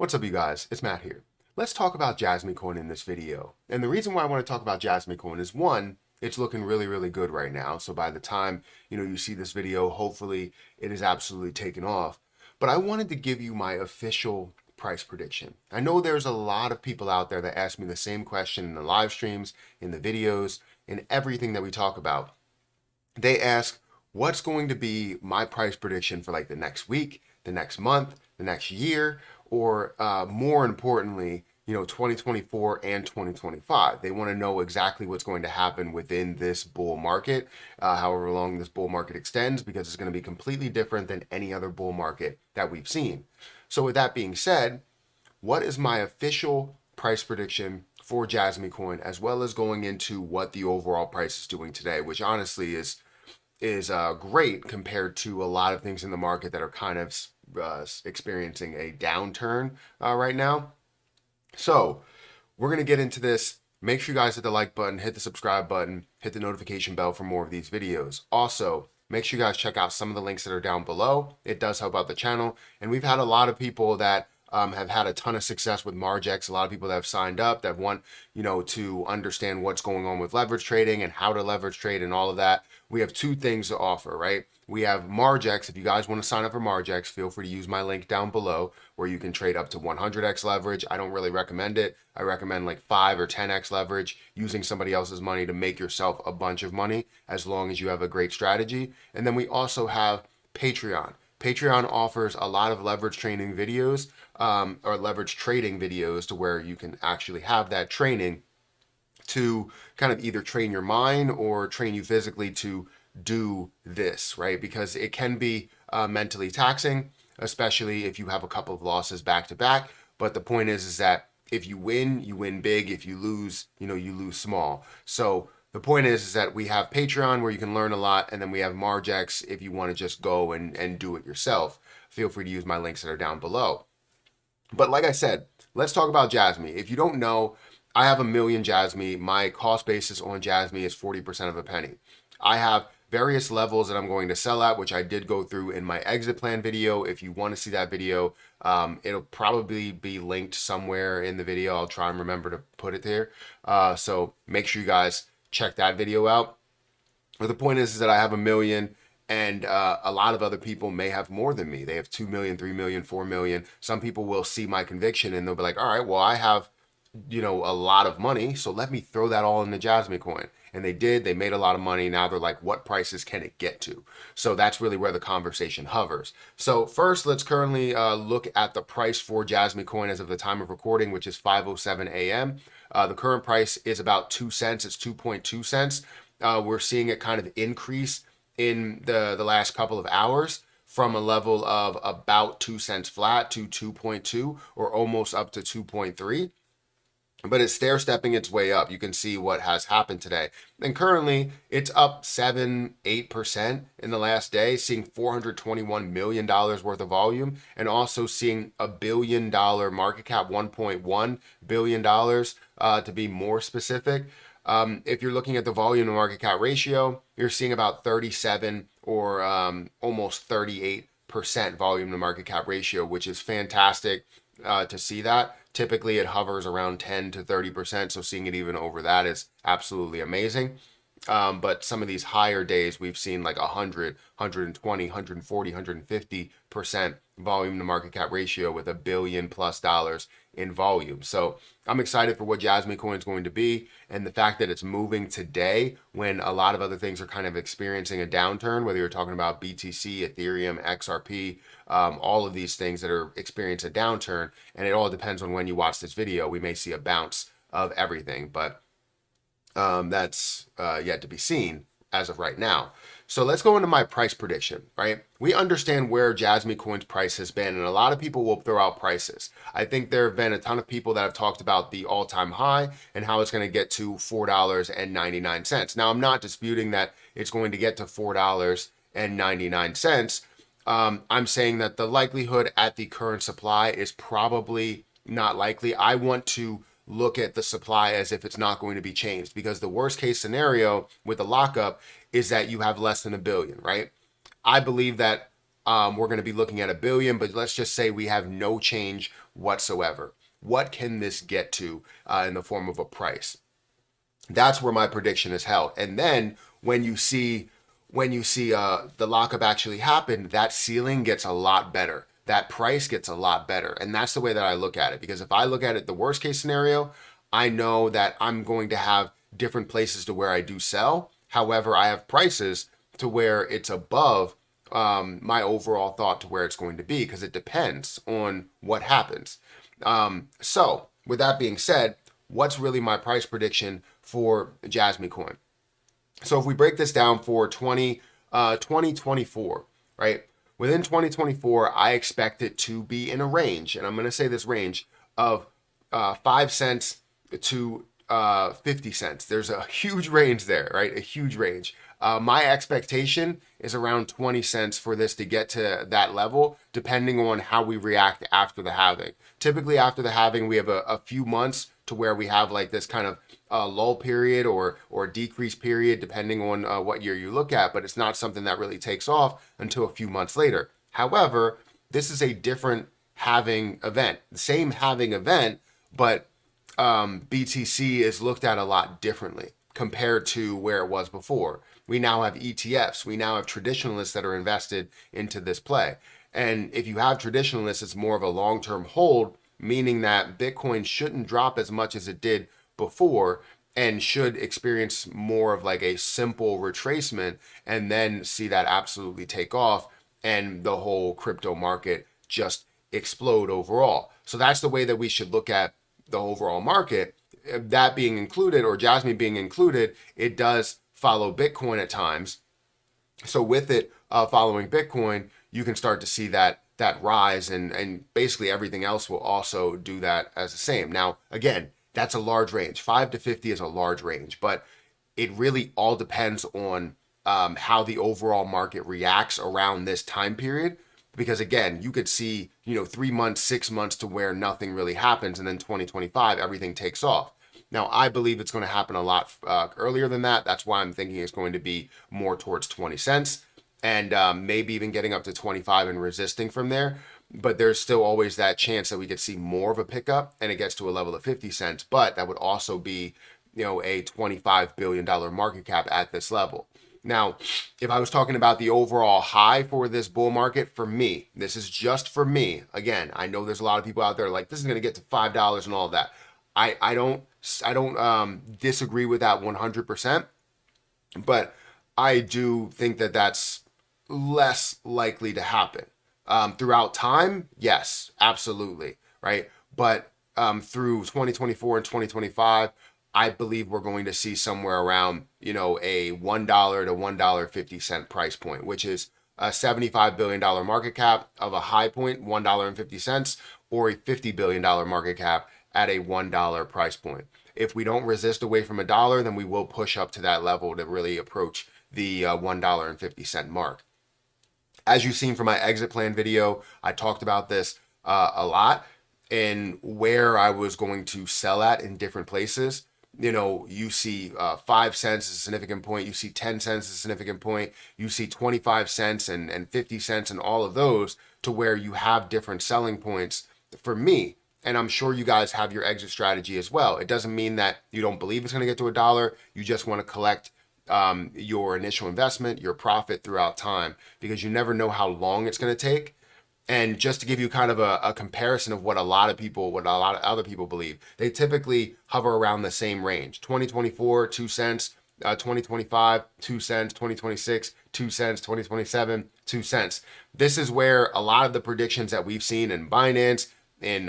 What's up, you guys? It's Matt here. Let's talk about Jasmy Coin in this video. And the reason why I want to talk about Jasmy Coin is one, it's looking really, really good right now. So by the time, you see this video, hopefully it is absolutely taken off. But I wanted to give you my official price prediction. I know there's a lot of people out there that ask me the same question in the live streams, in the videos, in everything that we talk about. They ask, what's going to be my price prediction for like the next week, the next month, the next year, or more importantly, 2024 and 2025. They want to know exactly what's going to happen within this bull market, however long this bull market extends, because it's going to be completely different than any other bull market that we've seen. So with that being said, what is my official price prediction for Jasmy Coin, as well as going into what the overall price is doing today, which honestly is great compared to a lot of things in the market that are kind of experiencing a downturn right now. So we're going to get into this. Make sure you guys hit the like button, hit the subscribe button, hit the notification bell for more of these videos. Also, make sure you guys check out some of the links that are down below. It does help out the channel. And we've had a lot of people that have had a ton of success with Margex. A lot of people that have signed up that want, to understand what's going on with leverage trading and how to leverage trade and all of that. We have two things to offer, right? We have Margex. If you guys want to sign up for Margex, feel free to use my link down below where you can trade up to 100x leverage. I don't really recommend it. I recommend like 5 or 10x leverage, using somebody else's money to make yourself a bunch of money as long as you have a great strategy. And then we also have Patreon. Patreon offers a lot of leverage training videos or leverage trading videos to where you can actually have that training to kind of either train your mind or train you physically to do this, right? Because it can be mentally taxing, especially if you have a couple of losses back to back. But the point is that if you win big. If you lose, you lose small. So the point is that we have Patreon where you can learn a lot, and then we have Margex if you want to just go and do it yourself. Feel free to use my links that are down below. But like I said, let's talk about Jasmy. If you don't know, I have 1,000,000 Jasmy. My cost basis on Jasmy is 40% of a penny. I have various levels that I'm going to sell at, which I did go through in my exit plan video. If you want to see that video, it'll probably be linked somewhere in the video. I'll try and remember to put it there. So make sure you guys check that video out. But the point is that I have 1,000,000, and a lot of other people may have more than me. They have 2 million, 3 million, 4 million. Some people will see my conviction and they'll be like, all right, well, I have, a lot of money, so let me throw that all in the Jasmy Coin. And they did. They made a lot of money. Now they're like, what prices can it get to? So that's really where the conversation hovers. So first, let's currently look at the price for Jasmy Coin as of the time of recording, which is 5:07 a.m. The current price is about 2 cents. It's 2.2 cents. We're seeing it kind of increase in the last couple of hours from a level of about 2 cents flat to 2.2 or almost up to 2.3. But it's stair-stepping its way up. You can see what has happened today. And currently, it's up 8% in the last day, seeing $421 million worth of volume, and also seeing a $1 billion market cap, $1.1 billion to be more specific. If you're looking at the volume to market cap ratio, you're seeing about 37 or almost 38% volume to market cap ratio, which is fantastic to see that. Typically, it hovers around 10 to 30%, so seeing it even over that is absolutely amazing. But some of these higher days, we've seen like 100, 120, 140, 150% volume to market cap ratio with $1 billion+ in volume. So I'm excited for what Jasmy Coin is going to be, and the fact that it's moving today when a lot of other things are kind of experiencing a downturn, whether you're talking about BTC, Ethereum, XRP, all of these things that are experiencing a downturn, and it all depends on when you watch this video. We may see a bounce of everything, but that's yet to be seen as of right now. So let's go into my price prediction, right? We understand where Jasmy Coin's price has been, and a lot of people will throw out prices. I think there have been a ton of people that have talked about the all-time high and how it's going to get to $4.99. Now, I'm not disputing that it's going to get to $4.99. I'm saying that the likelihood at the current supply is probably not likely. I want to look at the supply as if it's not going to be changed, because the worst case scenario with the lockup is that you have less than $1 billion, right? I believe that we're going to be looking at $1 billion, but let's just say we have no change whatsoever. What can this get to in the form of a price? That's where my prediction is held. And then when you see the lockup actually happen, that ceiling gets a lot better. That price gets a lot better. And that's the way that I look at it. Because if I look at it the worst case scenario, I know that I'm going to have different places to where I do sell. However, I have prices to where it's above my overall thought to where it's going to be, because it depends on what happens. So with that being said, what's really my price prediction for Jasmy coin? So if we break this down for 2024, right? Within 2024, I expect it to be in a range, and I'm going to say this range of 5 cents to 50 cents. There's a huge range there, right? A huge range. My expectation is around 20 cents for this to get to that level, depending on how we react after the halving. Typically after the halving, we have a few months to where we have like this kind of lull period or decrease period, depending on what year you look at, but it's not something that really takes off until a few months later. However, this is a different halving event, the same halving event, but BTC is looked at a lot differently compared to where it was before. We now have ETFs. We now have traditionalists that are invested into this play. And if you have traditionalists, it's more of a long-term hold, meaning that Bitcoin shouldn't drop as much as it did before and should experience more of like a simple retracement and then see that absolutely take off and the whole crypto market just explode overall. So that's the way that we should look at the overall market. That being included, or Jasmy being included, it does follow Bitcoin at times. So with it following Bitcoin, you can start to see that rise, and basically everything else will also do that as the same. Now, again, that's a large range. 5 to 50 is a large range, but it really all depends on how the overall market reacts around this time period. Because again, you could see, 3 months, 6 months to where nothing really happens, and then 2025, everything takes off. Now, I believe it's going to happen a lot earlier than that. That's why I'm thinking it's going to be more towards 20 cents and maybe even getting up to 25 and resisting from there. But there's still always that chance that we could see more of a pickup and it gets to a level of 50 cents. But that would also be, a $25 billion market cap at this level. Now, if I was talking about the overall high for this bull market, for me, this is just for me. Again, I know there's a lot of people out there like, this is going to get to $5 and all of that. I don't disagree with that 100%, but I do think that that's less likely to happen. Throughout time, yes, absolutely, right? But through 2024 and 2025, I believe we're going to see somewhere around, a $1 to $1.50 price point, which is a $75 billion market cap of a high point, $1.50, or a $50 billion market cap at a $1 price point. If we don't resist away from $1, then we will push up to that level to really approach the $1.50 mark. As you've seen from my exit plan video, I talked about this a lot and where I was going to sell at in different places. You see 5 cents is a significant point. You see 10 cents is a significant point. You see 25 cents and 50 cents and all of those, to where you have different selling points for me. And I'm sure you guys have your exit strategy as well. It doesn't mean that you don't believe it's going to get to $1. You just want to collect your initial investment, your profit throughout time, because you never know how long it's going to take. And just to give you kind of a comparison of what a lot of other people believe, they typically hover around the same range. 2024, 2 cents. 2025, 2 cents. 2026, 2 cents. 2027, 2 cents. This is where a lot of the predictions that we've seen in Binance, in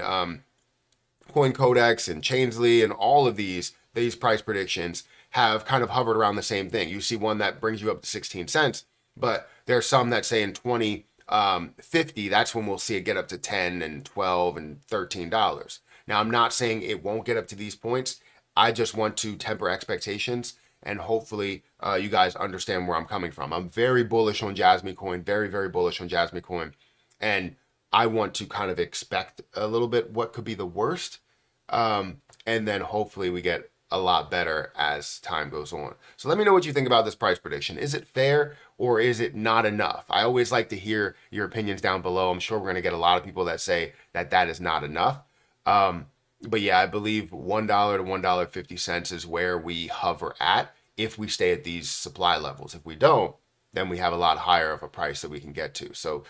CoinCodex, and Chansley, and all of these price predictions have kind of hovered around the same thing. You see one that brings you up to 16 cents, but there's some that say in 2050, that's when we'll see it get up to 10 and 12 and $13. Now, I'm not saying it won't get up to these points. I just want to temper expectations, and hopefully you guys understand where I'm coming from. I'm very bullish on Jasmy coin, very, very bullish on Jasmy coin. And I want to kind of expect a little bit what could be the worst. And then hopefully we get a lot better as time goes on. So let me know what you think about this price prediction. Is it fair or is it not enough? I always like to hear your opinions down below. I'm sure we're going to get a lot of people that say that that is not enough. But yeah, I believe $1 to $1.50 is where we hover at if we stay at these supply levels. If we don't, then we have a lot higher of a price that we can get to. So,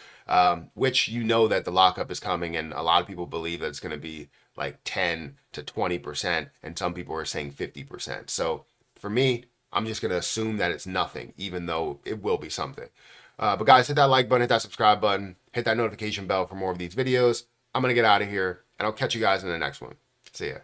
which you know that the lockup is coming, and a lot of people believe that it's going to be like 10 to 20%, and some people are saying 50%. So for me, I'm just going to assume that it's nothing, even though it will be something. But guys, hit that like button, hit that subscribe button, hit that notification bell for more of these videos. I'm going to get out of here, and I'll catch you guys in the next one. See ya.